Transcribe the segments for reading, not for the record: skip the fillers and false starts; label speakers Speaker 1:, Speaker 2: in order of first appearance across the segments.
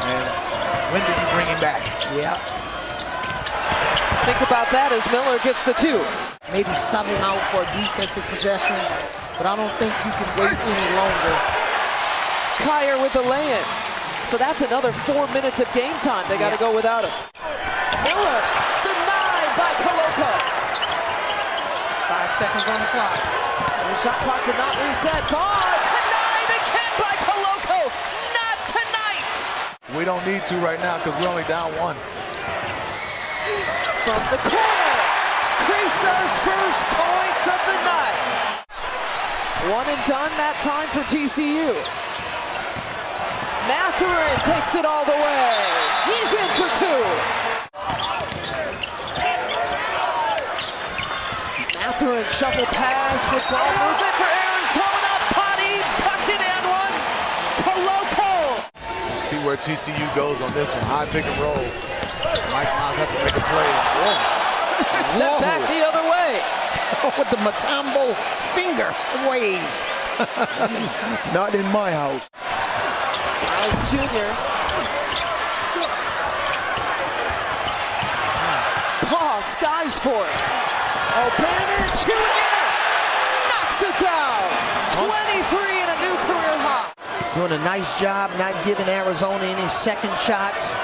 Speaker 1: And when do you bring him back?
Speaker 2: Yeah.
Speaker 3: Think about that as Miller gets the 2.
Speaker 2: Maybe sub him out for a defensive possession, but I don't think you can wait any longer.
Speaker 3: Kier with the lay-in. So that's another 4 minutes of game time. They got to go without him. Miller denied by Koloko.
Speaker 2: 5 seconds on the clock.
Speaker 3: The shot clock did not reset. Ball denied again by Koloko. Not tonight.
Speaker 1: We don't need to right now because we're only down 1.
Speaker 3: From the corner, Krisa's first points of the night. 1 and done that time for TCU. Mathurin takes it all the way. He's in for 2. Mathurin shuffle pass, good ball movement for Arizona. Potty, bucket and 1. Koloko.
Speaker 1: You see where TCU goes on this one. High pick and roll. Mike Miles has to make a play. Whoa.
Speaker 3: Sent back the other way.
Speaker 2: With the Matambo finger wave. Not in my house.
Speaker 3: Miles Jr. Paul skies for it. O'Bannon Jr. knocks it down. 23 and a new career high.
Speaker 2: Doing a nice job not giving Arizona any second shots.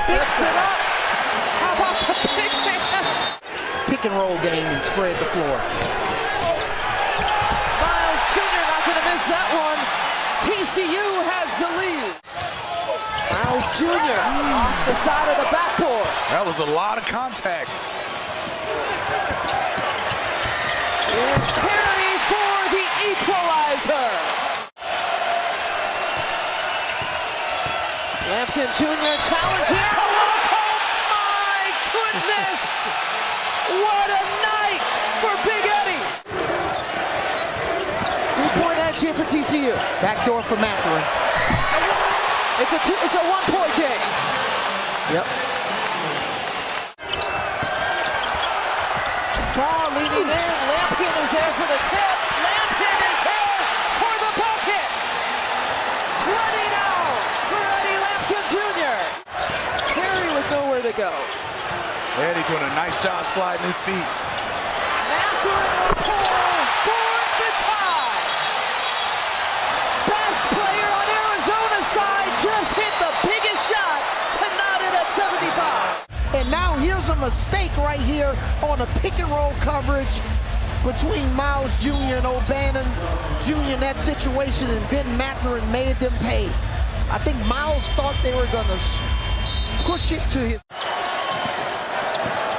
Speaker 3: Picks it up. How about the big man?
Speaker 2: Pick and roll game and spread the floor.
Speaker 3: Miles Jr. not going to miss that one. TCU has the lead. Miles Jr. off the side of the backboard.
Speaker 1: That was a lot of contact.
Speaker 3: Here's Terry for the equalizer. Lampkin Jr. challenging. Oh my goodness! What a night for Big Eddie. 3-point edge here for TCU.
Speaker 2: Backdoor for Mathurin.
Speaker 3: It's a 1-point game.
Speaker 2: Yep.
Speaker 3: Ball leading in. Lampkin is there for the tip. Lampkin is there for the bucket. 20 now for Eddie Lampkin Jr. Terry with nowhere to go.
Speaker 1: Eddie doing a nice job sliding his feet.
Speaker 3: Mathurin will pull for the tie. Best player on Arizona's side just hit the biggest shot to knot it at 75.
Speaker 2: And now here's a mistake right here on a pick and roll coverage between Miles Jr. and O'Bannon Jr. in that situation, and Ben Mathurin made them pay. I think Miles thought they were going to push it to his.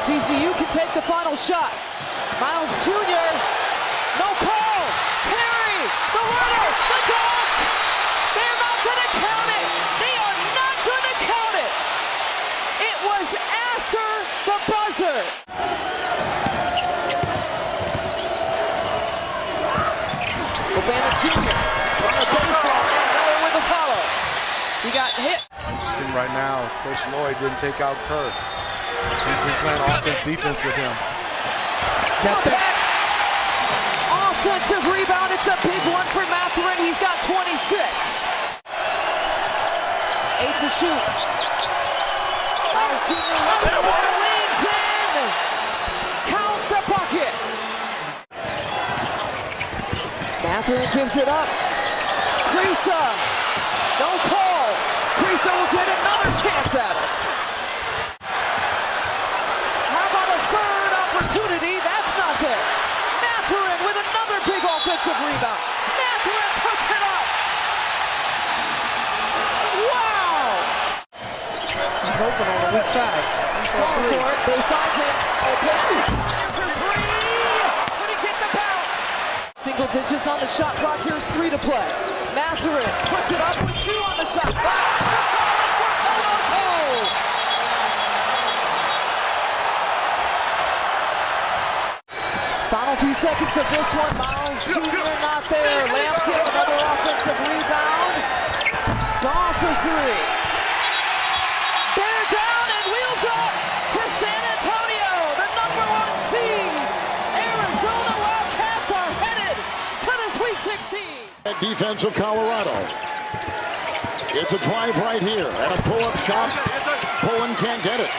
Speaker 3: TCU can take the final shot. Miles Jr. No call. Terry, the runner, the dunk. They're not going to count it. They are not going to count it. It was after the buzzer. O'Bannon Jr. on the baseline. Miller with the follow. He got hit.
Speaker 1: Interesting right now, Coach Lloyd didn't take out Kerr. He's been playing offense, defense with him.
Speaker 2: That's that.
Speaker 3: Offensive rebound. It's a big one for Mathurin. He's got 26. 8 to shoot. Miles Jr. leans in. Count the bucket. Mathurin gives it up. Krisa. No call. Krisa will get another chance at it. How about a third opportunity? That's not there. Mathurin with another big offensive rebound. Mathurin puts it up. Wow.
Speaker 2: He's open on the weak side.
Speaker 3: He's going for it. They find him. Open. For 3. Could he get the bounce? Single digits on the shot clock. Here's 3 to play. Mathurin puts it up with 2 on the shot clock. Final few seconds of this one. Miles Jr. not there. Lampkin, another offensive rebound. Gone for 3. Bear down and wheels up to San Antonio, the #1 seed. Arizona Wildcats are headed to the Sweet 16.
Speaker 4: Defense of Colorado. It's a drive right here and a pull-up shot. Pullen can't get it.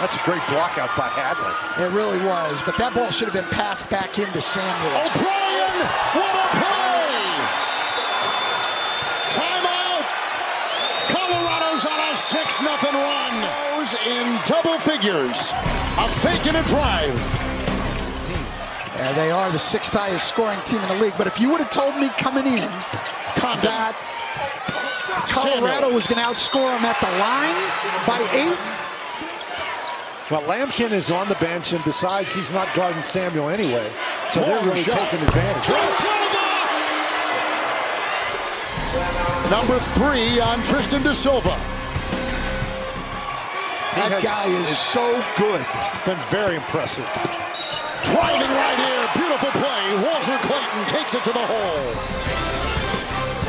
Speaker 5: That's a great block out by Hadley.
Speaker 6: It really was, but that ball should have been passed back into Samuel.
Speaker 4: O'Brien, what a play! Timeout! Colorado's on a 6-0 run. In double figures. A fake and a drive.
Speaker 6: Yeah, they are the 6th highest scoring team in the league, but if you would have told me coming in that Colorado was going to outscore them at the line by 8.
Speaker 5: Well, Lampkin is on the bench, and besides, he's not guarding Samuel anyway, so they're really taking advantage.
Speaker 4: Number 3 on Tristan Da Silva.
Speaker 6: That guy is so good.
Speaker 5: Been very impressive.
Speaker 4: Driving right here. Beautiful play. Walter Clayton takes it to the hole.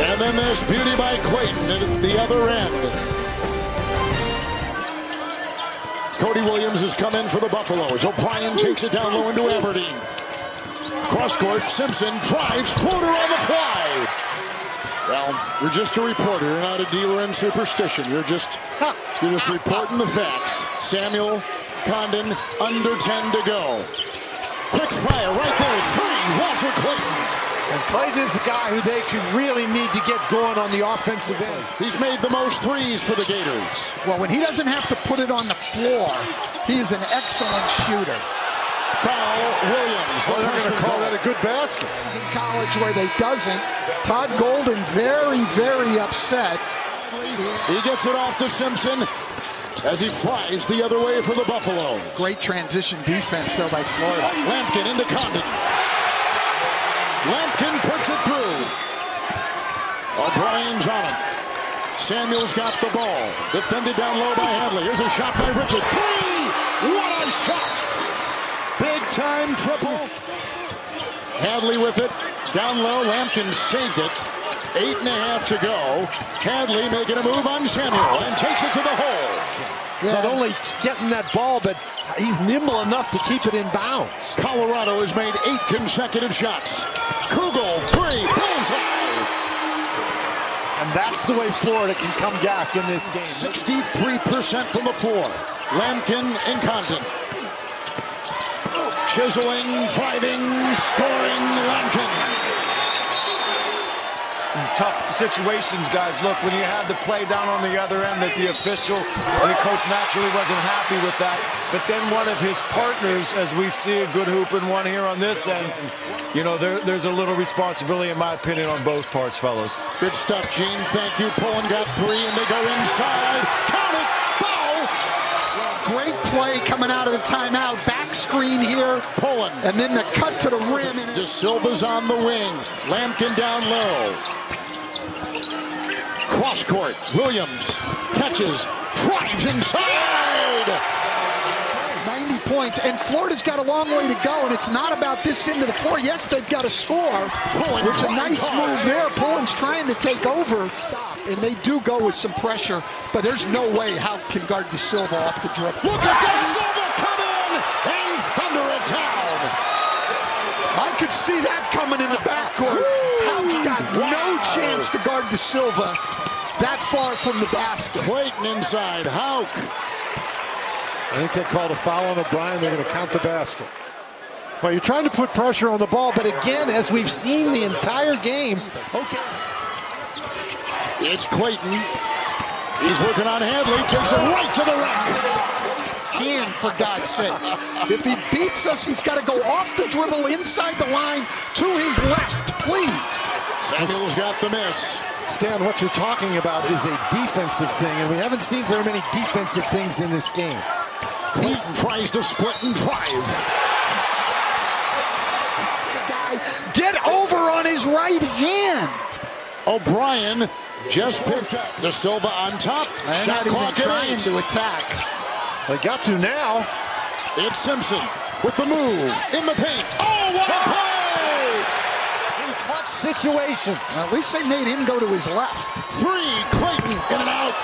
Speaker 4: And then this beauty by Clayton at the other end. Cody Williams has come in for the Buffaloes. O'Brien takes it down low into Aberdeen. Cross court. Simpson drives. Floater on the fly. Well, you're just a reporter. You're not a dealer in superstition. You're just reporting the facts. Samuel Condon, under 10 to go. Quick fire right there. 3, Walter Clayton.
Speaker 5: And Clayton is a guy who they could really need to get going on the offensive end.
Speaker 4: He's made the most threes for the Gators.
Speaker 6: Well, when he doesn't have to put it on the floor, he is an excellent shooter.
Speaker 4: Foul, Williams.
Speaker 5: Well, they're going to call that a good basket.
Speaker 6: In college where they doesn't. Todd Golden very, very upset.
Speaker 4: He gets it off to Simpson as he flies the other way for the Buffalo.
Speaker 6: Great transition defense, though, by Florida.
Speaker 4: Lampkin into Condon. Lampkin puts it through. O'Brien's on him. Samuel's got the ball. Defended down low by Hadley. Here's a shot by Richard. 3! What a shot! Big time triple. Hadley with it. Down low. Lampkin saved it. 8.5 to go. Hadley making a move on Samuel and takes it to the hole.
Speaker 5: Yeah. Not only getting that ball, but he's nimble enough to keep it in bounds.
Speaker 4: Colorado has made 8 consecutive shots. Kugel, 3, bullseye.
Speaker 5: And that's the way Florida can come back in this game.
Speaker 4: 63% from the floor. Lampkin and Condon. Chiseling, driving, scoring, Lampkin.
Speaker 7: Tough situations, guys. Look, when you had the play down on the other end that the official and the coach naturally wasn't happy with that. But then one of his partners, as we see a good hoop and one here on this end, you know, there's a little responsibility, in my opinion, on both parts, fellas.
Speaker 4: Good stuff, Gene. Thank you. Pullen got 3, and they go inside. Count it. Foul.
Speaker 6: Great play coming out of the timeout. Back screen here.
Speaker 4: Pullen.
Speaker 6: And then the cut to the rim.
Speaker 4: Da Silva's on the wing. Lampkin down low. Cross court. Williams catches. Drives inside.
Speaker 6: 90 points. And Florida's got a long way to go. And it's not about this end of the floor. Yes, they've got to score. It's a nice move there. Pullen's trying to take over. And they do go with some pressure. But there's no way Hauck can guard Da Silva off the dribble.
Speaker 4: Look at Da Silva come in and thunder it down.
Speaker 6: I could see that coming in the backcourt. Hauck's got no chance to guard Da Silva that far from the basket.
Speaker 4: Clayton inside. Hauck.
Speaker 5: I think they called a foul on O'Brien. They're going to count the basket. Well, you're trying to put pressure on the ball, but again, as we've seen the entire game, okay.
Speaker 4: It's Clayton. He's working on Hadley. Takes it right to the rack.
Speaker 6: Hand, for God's sake. If he beats us, he's got to go off the dribble inside the line to his left, please.
Speaker 4: Samuel's got the miss.
Speaker 5: Stan, what you're talking about is a defensive thing, and we haven't seen very many defensive things in this game.
Speaker 4: Clayton tries to split and drive.
Speaker 6: Get over on his right hand.
Speaker 4: O'Brien just picked up. Da Silva on top. Shot clock
Speaker 6: trying to attack.
Speaker 5: They got to now.
Speaker 4: It's Simpson with the move in the paint. Oh, what a play!
Speaker 5: In clutch situations.
Speaker 6: Well, at least they made him go to his left.
Speaker 4: 3, Clayton in and out.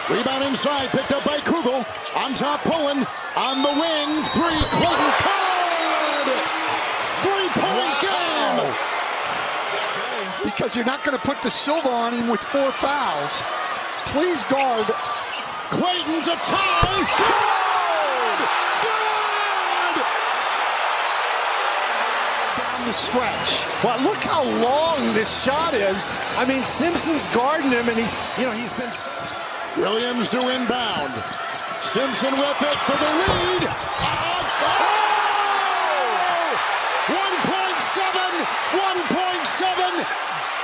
Speaker 4: Rebound inside, picked up by Kugel. On top, Pullen. On the wing, 3, Clayton. Card! 3-point game!
Speaker 6: because you're not going to put the Silva on him with 4 fouls. Please guard.
Speaker 4: Clayton's a tie. Good! Good!
Speaker 6: Down the stretch.
Speaker 5: Well, look how long this shot is. I mean, Simpson's guarding him, and he's been...
Speaker 4: Williams to inbound. Simpson with it for the lead. 1.7.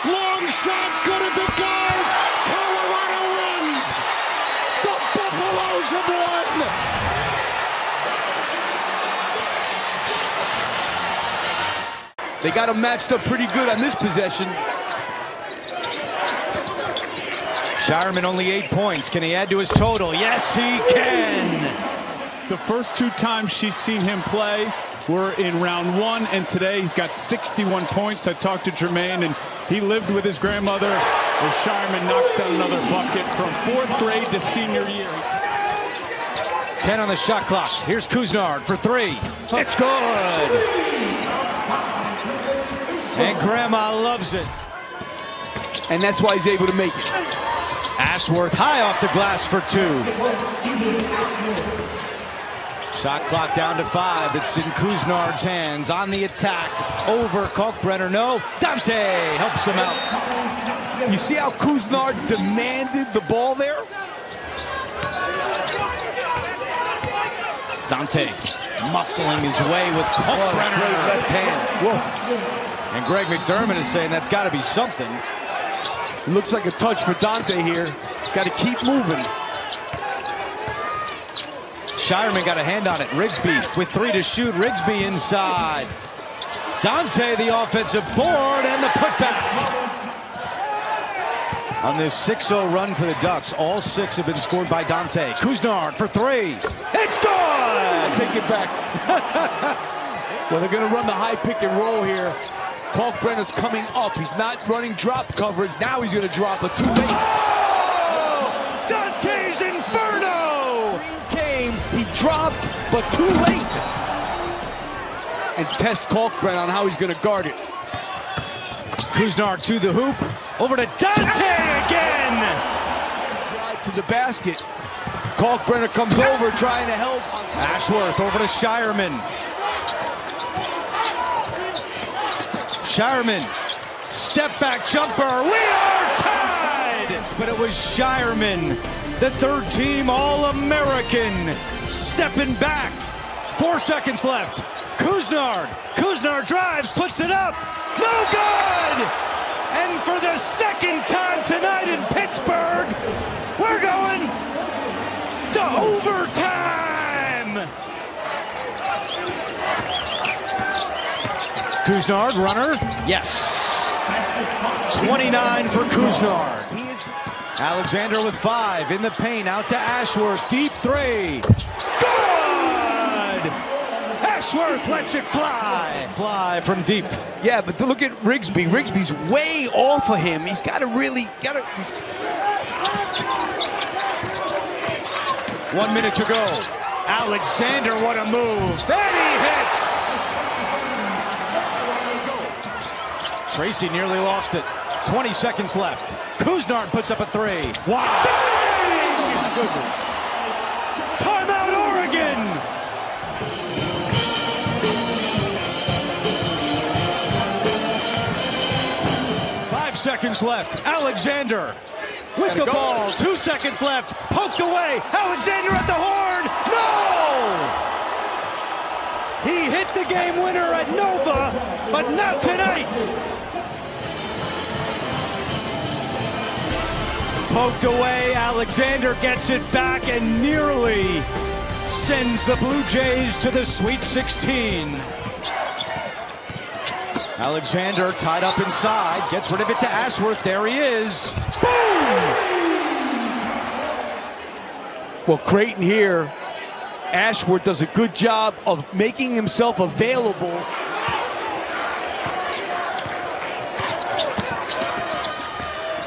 Speaker 4: Long shot, good as it goes. Colorado wins. The Buffaloes have won.
Speaker 8: They got him matched up pretty good on this possession. Shireman only 8 points. Can he add to his total? Yes, he can.
Speaker 9: The first 2 times she's seen him play were in round 1, and today he's got 61 points. I talked to Jermaine, and he lived with his grandmother as Shireman knocks down another bucket from 4th grade to senior year.
Speaker 8: 10 on the shot clock. Here's Couisnard for 3. It's good. And Grandma loves it.
Speaker 9: And that's why he's able to make it.
Speaker 8: Ashworth high off the glass for 2. Shot clock down to 5. It's in Couisnard's hands on the attack. Over Kalkbrenner. No. Dante helps him out.
Speaker 9: You see how Couisnard demanded the ball there?
Speaker 8: Dante muscling his way with Kalkbrenner left hand.
Speaker 9: Whoa.
Speaker 8: And Greg McDermott is saying that's got to be something.
Speaker 9: It looks like a touch for Dante here. Got to keep moving.
Speaker 8: Shireman got a hand on it. Rigsby with 3 to shoot. Rigsby inside. Dante the offensive board and the putback. On this 6-0 run for the Ducks, all 6 have been scored by Dante. Couisnard for 3. It's good!
Speaker 9: Take it back. Well, they're going to run the high pick and roll here. Kalkbrenner's coming up. He's not running drop coverage. Now he's going to drop a 2 late.
Speaker 8: Oh! Dante's Inferno!
Speaker 9: He dropped, but too late. And test Kalkbrenner on how he's going to guard it.
Speaker 8: Couisnard to the hoop. Over to Dante again!
Speaker 9: Drive to the basket. Kalkbrenner comes over trying to help.
Speaker 8: Ashworth over to Shireman. Shireman, step back jumper. We are tied! But it was Shireman, the 3rd team All-American, stepping back. 4 seconds left. Couisnard drives, puts it up. No good! And for the 2nd time tonight in Pittsburgh, we're going to overtime! Couisnard, runner. Yes. 29 for Couisnard. Alexander with 5 in the paint. Out to Ashworth. Deep 3. Good! Ashworth lets it fly. Fly from deep.
Speaker 9: Yeah, but look at Rigsby. Rigsby's way off of him. He's got to really...
Speaker 8: 1 minute to go. Alexander, what a move. And he hits! Tracy nearly lost it. 20 seconds left. Couisnard puts up a 3. Wow. Bang! My goodness. Timeout, Oregon! Seconds left. Alexander with the ball. 2 seconds left. Poked away. Alexander at the horn. No! He hit the game winner at Nova, but not tonight. Poked away. Alexander gets it back and nearly sends the Blue Jays to the Sweet 16. Alexander tied up inside, gets rid of it to Ashworth. There he is. Boom!
Speaker 9: Well, Creighton here, Ashworth does a good job of making himself available.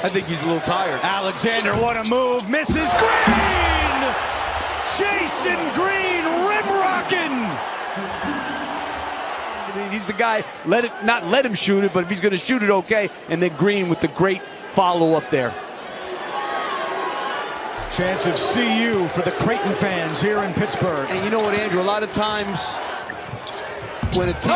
Speaker 9: I think he's a little tired.
Speaker 8: Alexander, what a move. Misses Green! Jason Green rim rocking! mean, he's the guy. Not let him shoot it, but if he's going to shoot it, okay. And then Green with the great follow-up there.
Speaker 7: Chance of CU for the Creighton fans here in Pittsburgh.
Speaker 8: And you know what, Andrew? A lot of times when a team...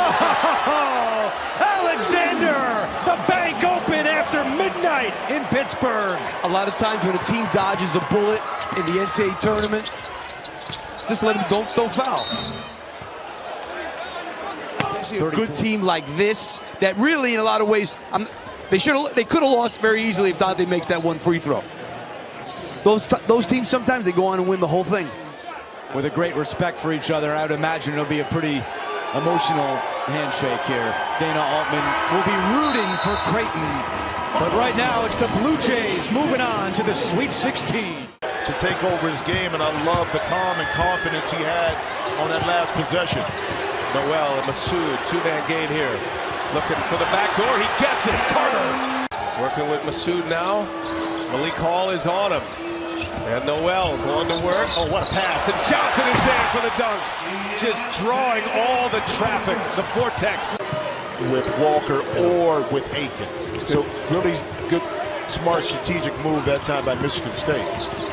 Speaker 7: Alexander! The bank open after midnight in Pittsburgh.
Speaker 8: A lot of times when a team dodges a bullet in the NCAA tournament, just let them don't foul. A good team like this that really, in a lot of ways, they could have lost very easily if Dante makes that one free throw. Those teams sometimes they go on and win the whole thing.
Speaker 7: With a great respect for each other, I would imagine it'll be a pretty emotional handshake here. Dana Altman will be rooting for Creighton, but right now it's the Blue Jays moving on to the Sweet 16.
Speaker 10: To take over his game, and I love the calm and confidence he had on that last possession.
Speaker 11: Noel and Masoud, two-man game here. Looking for the back door, he gets it. Carter working with Masoud now. Malik Hall is on him. And Noel going to work. Oh, what a pass. And Johnson is there for the dunk. Just drawing all the traffic, the vortex.
Speaker 10: With Walker or with Akins. So really good, smart, strategic move that time by Michigan State.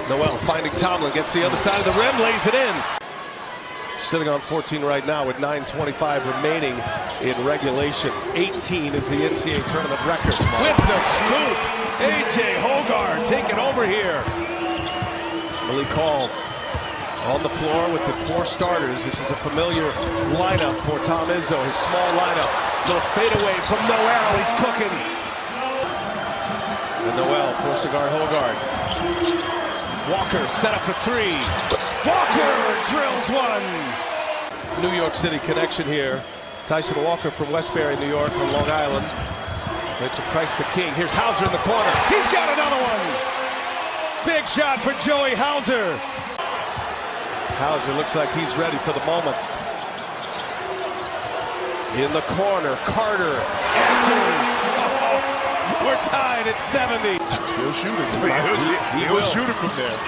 Speaker 11: Noel finding Tomlin, gets the other side of the rim, lays it in. Sitting on 14 right now with 9:25 remaining in regulation. 18 is the NCAA tournament record. With the scoop, A.J. Hoggard taking over here. Malik Hall on the floor with the four starters. This is a familiar lineup for Tom Izzo, his small lineup. Little fadeaway from Noel, he's cooking. And Noel forced to guard Hoggard. Walker set up for three. Walker drills one. New York City connection here. Tyson Walker from Westbury, New York, on Long Island. Wait for Christ the King. Here's Hauser in the corner. He's got another one. Big shot for Joey Hauser. Hauser looks like he's ready for the moment. In the corner, Carter answers. Oh, we're tied at 70.
Speaker 10: He'll shoot it. He'll shoot it from there.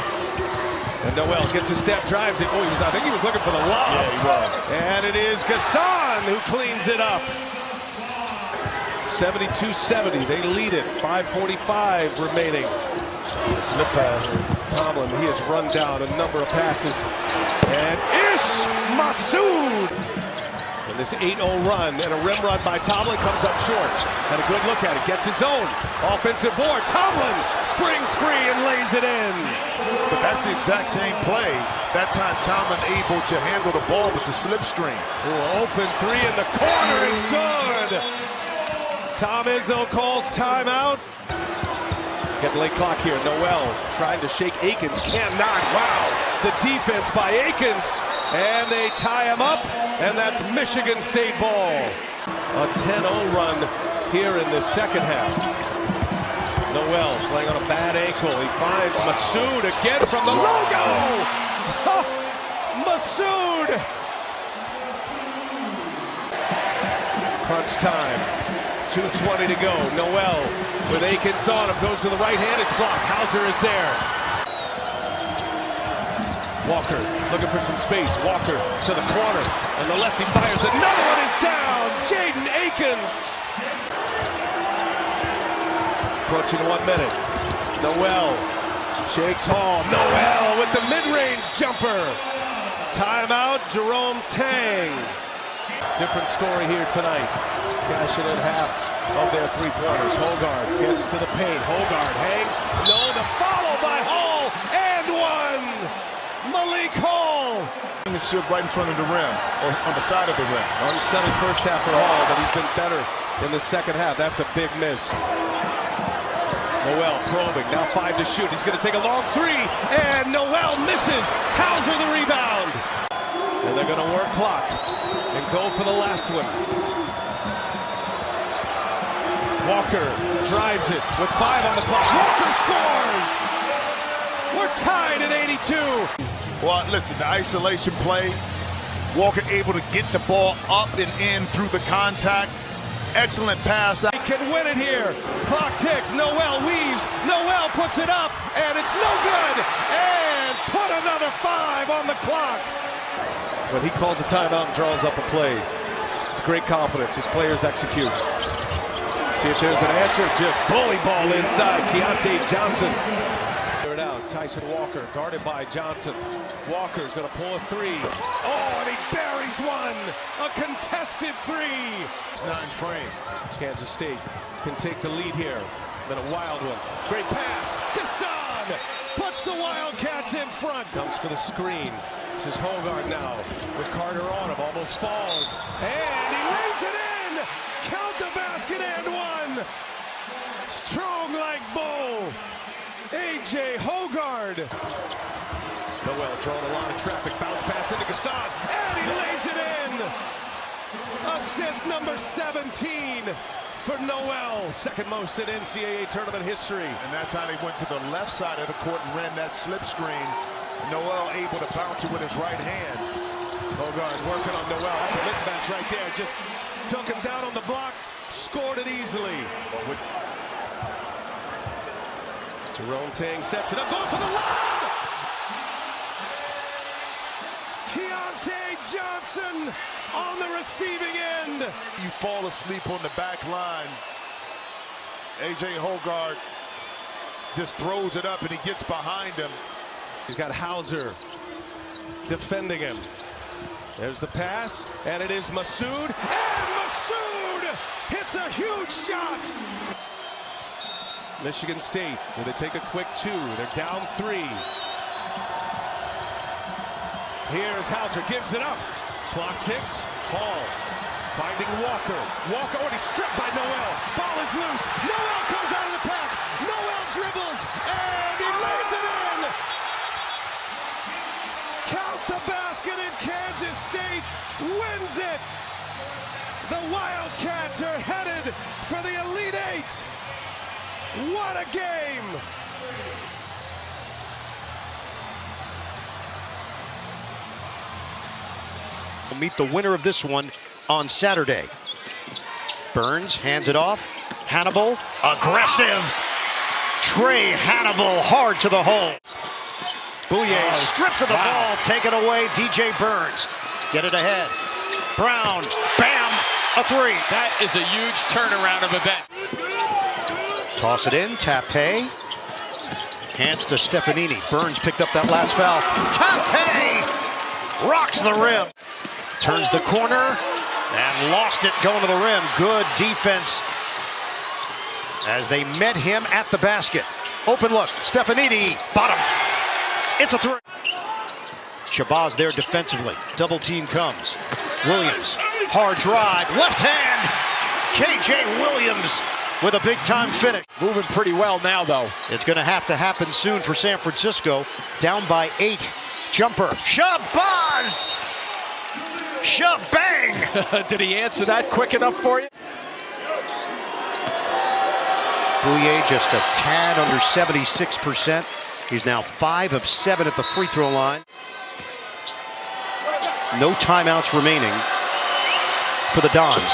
Speaker 11: And Noel gets a step, drives it. Oh, I think he was looking for the lob.
Speaker 10: Yeah, he was.
Speaker 11: And it is Gassan who cleans it up. 72-70, they lead it. 5:45 remaining.
Speaker 10: Slip pass.
Speaker 11: Tomlin, he has run down a number of passes. And Ish Masoud. And this 8-0 run and a rim run by Tomlin comes up short. And a good look at it. Gets his own offensive board. Tomlin springs free and lays it in.
Speaker 10: But that's the exact same play. That time Tomlin able to handle the ball with the slipstream.
Speaker 11: Open three in the corner is good. Tom Izzo calls timeout. Get late clock here. Noel trying to shake Akins. Cannot. Wow. The defense by Akins. And they tie him up. And that's Michigan State ball. A 10-0 run here in the second half. Noel playing on a bad ankle. He finds Masoud again from the logo. Masoud. Crunch time. 2:20 to go. Noel with Akins on him. Goes to the right hand. It's blocked. Hauser is there. Walker looking for some space. Walker to the corner. And the lefty fires. Another one is down. Jaden Akins. Approaching 1 minute. Noel shakes Hall. Noel with the mid-range jumper. Timeout, Jerome Tang. Different story here tonight. Cashing in half of their three-pointers. Hoggard gets to the paint. Hoggard hangs. No, the follow by Hall. And one. Malik Hall.
Speaker 10: He stood right in front of the rim, or on the side of the rim.
Speaker 11: Unsettled first half for Hall, but he's been better in the second half. That's a big miss. Noel probing. Now 5 to shoot. He's going to take a long three. And Noel misses. Hauser the rebound. And they're going to work clock and go for the last one. Walker drives it with 5 on the clock. Walker scores! We're tied at 82.
Speaker 10: Well, listen, the isolation play, Walker able to get the ball up and in through the contact. Excellent pass.
Speaker 11: He can win it here. Clock ticks. Noel weaves. Noel puts it up, and it's no good. And put another 5 on the clock. But he calls a timeout and draws up a play. It's great confidence. His players execute. See if there's an answer. Just bully ball inside. Keontae Johnson. Clear it out. Tyson Walker guarded by Johnson. Walker's going to pull a three. Oh, and he buries one. A contested three. It's 9 frame. Kansas State can take the lead here. Then a wild one. Great pass. Gasson puts the Wildcats in front. Comes for the screen. This is Hoggard now with Carter on him. Almost falls. And he lays it in. Count the basket and one. Strong like bull. A.J. Hoggard. Noel drawing a lot of traffic. Bounce pass into Gasson. And he lays it in. Assist number 17 for Noel. Second most in NCAA tournament history.
Speaker 10: And that time he went to the left side of the court and ran that slip screen. Noel able to bounce it with his right hand.
Speaker 11: Hoggard working on Noel. That's a mismatch right there. Just took him down on the block. Scored it easily. Jerome Tang sets it up. Going for the lob! Keontae Johnson on the receiving end.
Speaker 10: You fall asleep on the back line. A.J. Hoggard just throws it up and he gets behind him.
Speaker 11: He's got Hauser defending him. There's the pass, and it is Massoud. And Massoud hits a huge shot. Michigan State, will they take a quick 2? They're down 3. Here's Hauser, gives it up. Clock ticks. Hall finding Walker. Walker already stripped by Noel. Ball is loose. Noel comes out of the pack. Noel dribbles, and he lays it in. Count the basket, and Kansas State wins it. The Wildcats are headed for the Elite Eight. What a game!
Speaker 12: We'll meet the winner of this one on Saturday. Burns hands it off. Hannibal, aggressive. Trey Hannibal hard to the hole. Bouye stripped of the ball, taken away. DJ Burns, get it ahead. Brown, bam, a 3.
Speaker 13: That is a huge turnaround of event.
Speaker 12: Toss it in, Tape. Hands to Stefanini. Burns picked up that last foul. Tape rocks the rim. Turns the corner and lost it going to the rim. Good defense as they met him at the basket. Open look, Stefanini, bottom. It's a 3. Shabazz there defensively. Double team comes. Williams, hard drive, left hand. KJ Williams with a big time finish.
Speaker 13: Moving pretty well now, though.
Speaker 12: It's going to have to happen soon for San Francisco. Down by 8. Jumper. Shabazz! Shabang!
Speaker 13: Did he answer that quick enough for you?
Speaker 12: Bouye just a tad under 76%. He's now 5 of 7 at the free throw line. No timeouts remaining for the Dons.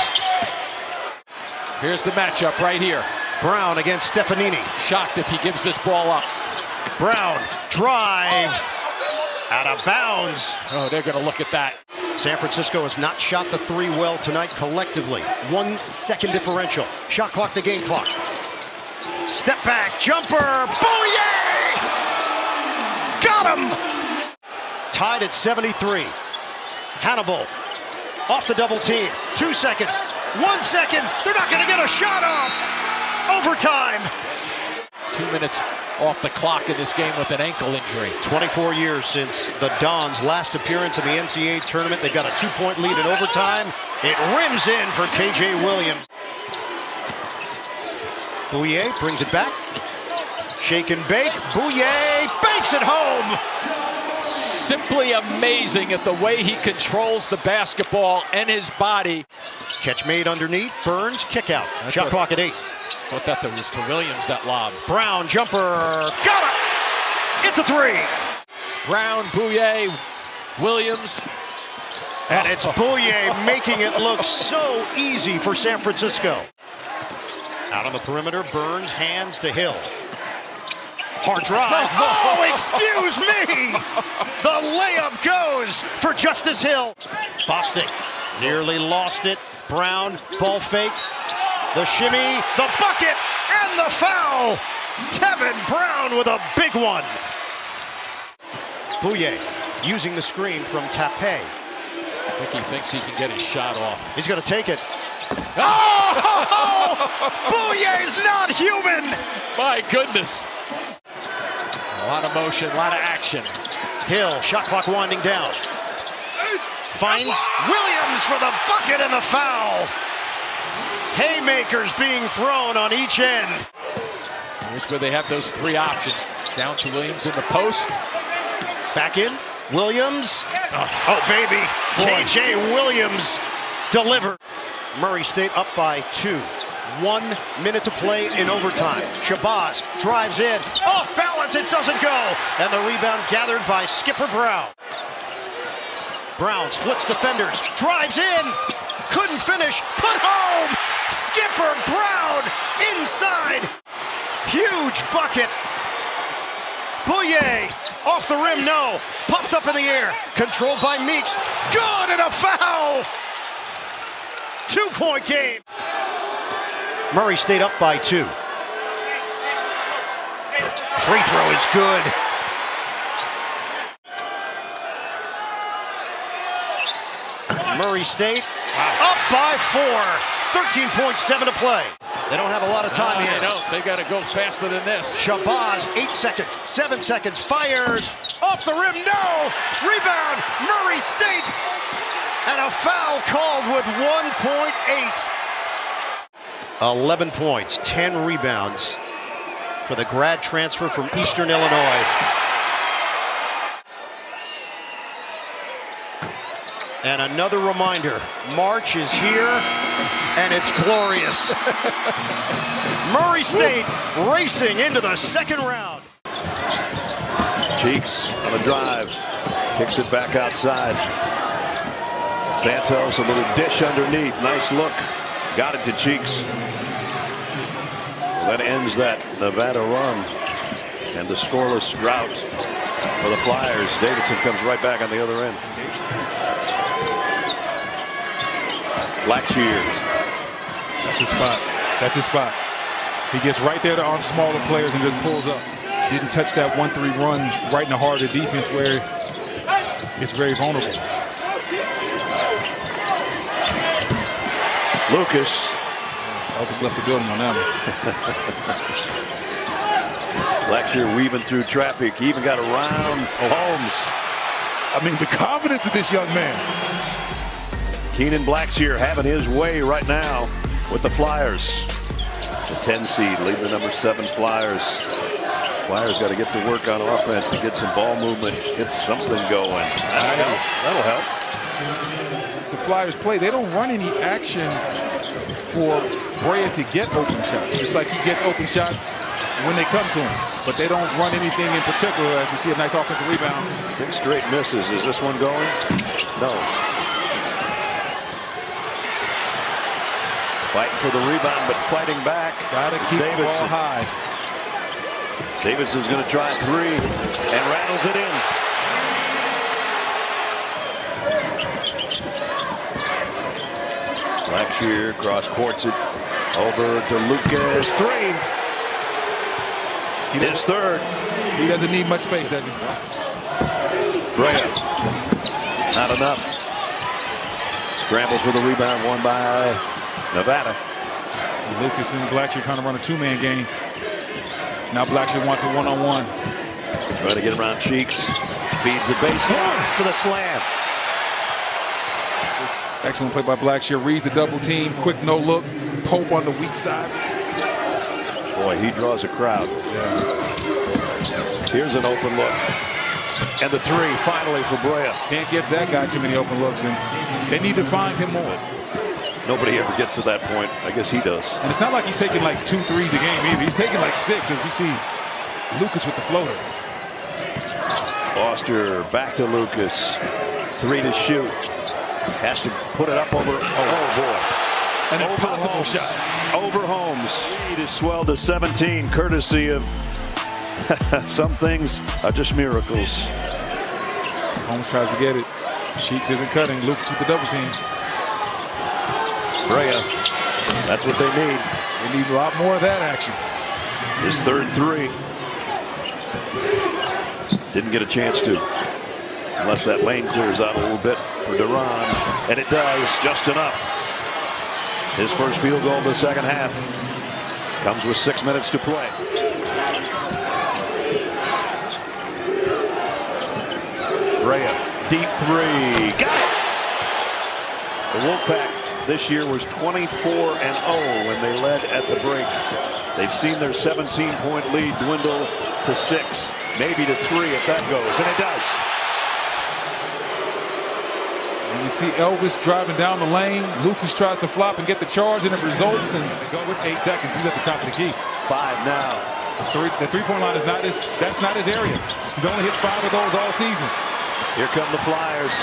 Speaker 13: Here's the matchup right here.
Speaker 12: Brown against Stefanini.
Speaker 13: Shocked if he gives this ball up.
Speaker 12: Brown, drive, out of bounds.
Speaker 13: Oh, they're going to look at that.
Speaker 12: San Francisco has not shot the 3 well tonight collectively. 1 second differential. Shot clock to game clock. Step back, jumper, Bouye! Got him! Tied at 73. Hannibal off the double team. 2 seconds. 1 second. They're not going to get a shot off. Overtime.
Speaker 13: 2 minutes off the clock in this game with an ankle injury.
Speaker 12: 24 years since the Dons' last appearance in the NCAA tournament. They got a 2-point lead in overtime. It rims in for KJ Williams. Bouye brings it back. Shake and bake. Bouye banks it home.
Speaker 13: Simply amazing at the way he controls the basketball and his body.
Speaker 12: Catch made underneath. Burns, kick out. Shot clock at 8.
Speaker 13: Thought that was to Williams, that lob.
Speaker 12: Brown, jumper, got it! It's a 3.
Speaker 13: Brown, Bouye, Williams.
Speaker 12: And it's Bouye making it look so easy for San Francisco. Out on the perimeter, Burns, hands to Hill. Hard drive. Oh, excuse me! The layup goes for Justice Hill. Bostic nearly lost it. Brown, ball fake. The shimmy, the bucket, and the foul. Tevin Brown with a big one. Bouye using the screen from Tape.
Speaker 13: I think he thinks he can get his shot off.
Speaker 12: He's going to take it. Oh! Bouye's not human!
Speaker 13: My goodness. A lot of motion, a lot of action.
Speaker 12: Hill, shot clock winding down. Finds Williams for the bucket and the foul. Haymakers being thrown on each end.
Speaker 13: Here's where they have those three options. Down to Williams in the post.
Speaker 12: Back in, Williams. Oh, baby. KJ Williams delivered. Murray State up by 2. 1 minute to play in overtime. Shabazz drives in. Off balance, it doesn't go. And the rebound gathered by Skipper Brown. Brown splits defenders. Drives in. Couldn't finish. Put home. Skipper Brown inside. Huge bucket. Bouye off the rim, no. Popped up in the air. Controlled by Meeks. Good, and a foul. 2-point game. Murray State up by 2. Free throw is good. Murray State up by 4. 13.7 to play. They don't have a lot of time here.
Speaker 13: They don't. They got to go faster than this.
Speaker 12: Shabazz, 8 seconds, 7 seconds, fires. Off the rim, no! Rebound, Murray State! And a foul called with 1.8. 11 points, 10 rebounds for the grad transfer from Eastern Illinois. And another reminder, March is here, and it's glorious. Murray State racing into the second round.
Speaker 11: Cheeks on a drive, kicks it back outside. Santos, a little dish underneath, nice look. Got it to Cheeks. Well, that ends that Nevada run and the scoreless drought for the Flyers. Davidson comes right back on the other end. Blackshear.
Speaker 9: That's his spot. That's his spot. He gets right there on smaller players and just pulls up. Didn't touch that 1-3 run right in the heart of the defense where it's very vulnerable.
Speaker 11: Lucas.
Speaker 9: Lucas left the building on that one.
Speaker 11: Blackshear weaving through traffic. He even got around Holmes.
Speaker 9: I mean, the confidence of this young man.
Speaker 11: Keenan Blackshear having his way right now with the Flyers. The 10 seed leading the number 7 Flyers. Flyers got to get to work on offense to get some ball movement, get something going. That'll help.
Speaker 9: The Flyers play. They don't run any action for Brea to get open shots. It's like he gets open shots when they come to him. But they don't run anything in particular as we see a nice offensive rebound.
Speaker 11: 6 straight misses. Is this one going? No. Fighting for the rebound, but fighting back.
Speaker 9: Gotta keep the ball high.
Speaker 11: Davidson's going to try 3 and rattles it in. Blackshear cross courts it over to Lucas. 3. His third.
Speaker 9: He doesn't need much space, does he?
Speaker 11: Brea. Not enough. Scramble for the rebound, won by Nevada.
Speaker 9: Lucas and Blackshear trying to run a 2-man game. Now Blackshear wants a 1-on-1.
Speaker 11: Trying to get around Cheeks. Feeds the baseline for the slam.
Speaker 9: Excellent play by Blackshear. Reads the double team. Quick no look. Pope on the weak side.
Speaker 11: Boy, he draws a crowd.
Speaker 9: Yeah.
Speaker 11: Here's an open look. And the 3 finally for Brea.
Speaker 9: Can't give that guy too many open looks, and they need to find him more.
Speaker 11: Nobody ever gets to that point. I guess he does.
Speaker 9: And it's not like he's taking like 2 threes a game either. He's taking like 6 as we see Lucas with the floater.
Speaker 11: Foster back to Lucas. 3 to shoot. Has to put it up over. Oh boy.
Speaker 9: An impossible shot.
Speaker 11: Over Holmes. Lead is swelled to 17, courtesy of
Speaker 14: Some things are just miracles.
Speaker 8: Holmes tries to get it. Cheeks isn't cutting. Lucas with the double team.
Speaker 14: Brea, that's what they need.
Speaker 8: They need a lot more of that action.
Speaker 14: His third three. Didn't get a chance to. Unless that lane clears out a little bit for Duran. And it does, just enough. His first field goal of the second half. Comes with 6 minutes to play. Brea, deep three. Got it! The Wolfpack this year was 24-0 when they led at the break. They've seen their 17-point lead dwindle to 6, maybe to 3 if that goes, and it does.
Speaker 8: And you see Elvis driving down the lane. Lucas tries to flop and get the charge, and it results. And they go with 8 seconds. He's at the top of the key.
Speaker 14: 5 now.
Speaker 8: The three-point line is that's not his area. He's only hit 5 of those all season.
Speaker 14: Here come the Flyers.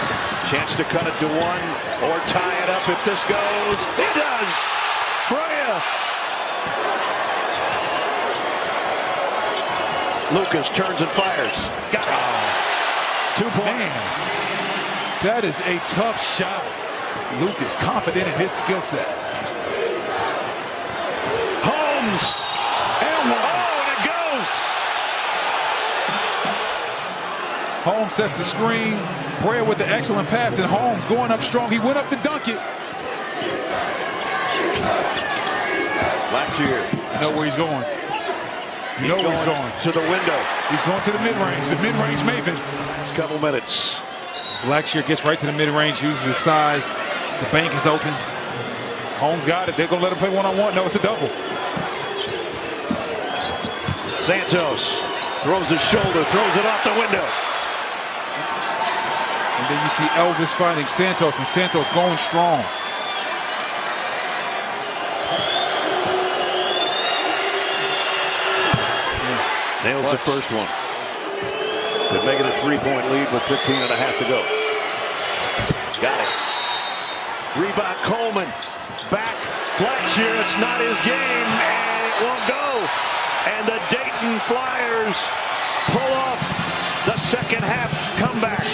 Speaker 14: Chance to cut it to 1 or tie it up if this goes. It does. Brea. Lucas turns and fires. Got it. 2 points.
Speaker 8: That is a tough shot. Lucas confident in his skill set.
Speaker 14: Holmes. And 1. Oh, and it goes.
Speaker 8: Holmes sets the screen. Brea with the excellent pass, and Holmes going up strong. He went up to dunk it.
Speaker 14: Blackshear.
Speaker 8: You know where he's going. You know where he's going.
Speaker 14: To the window.
Speaker 8: He's going to the mid-range. The mid-range Maven.
Speaker 14: It's a couple minutes.
Speaker 8: Blackshear gets right to the mid-range, uses his size. The bank is open. Holmes got it. They're going to let him play one-on-one. No, it's a double.
Speaker 14: Santos throws his shoulder, throws it out the window.
Speaker 8: And then you see Elvis finding Santos, and Santos going strong.
Speaker 14: Nails the first one. Could make it a 3-point lead with 15 and a half to go. Got it. Rebound Coleman. Back. Blackshear. It's not his game. And it won't go. And the Dayton Flyers pull off the second half comeback.